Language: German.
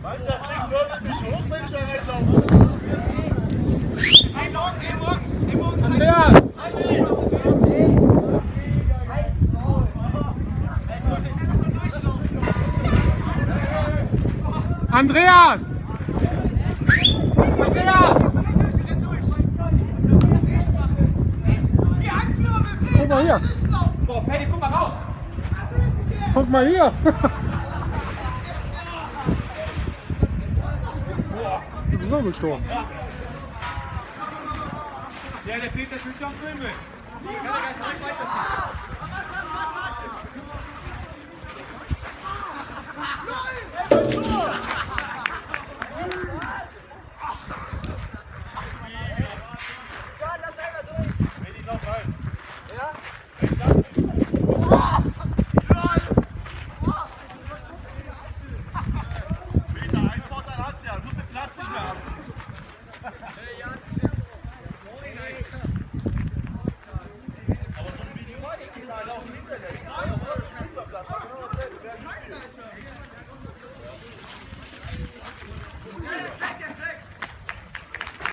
Weißt du, das Ding wirbelt mich hoch, wenn ich da reinlaufe. Andreas! Andreas! Andreas! Guck mal hier! Boah, Paddy, guck mal raus! Guck mal hier! Das ist ein Wirbelsturm. Ja, der Peter spielt schon Filme. Kann er ganz direkt weiterziehen.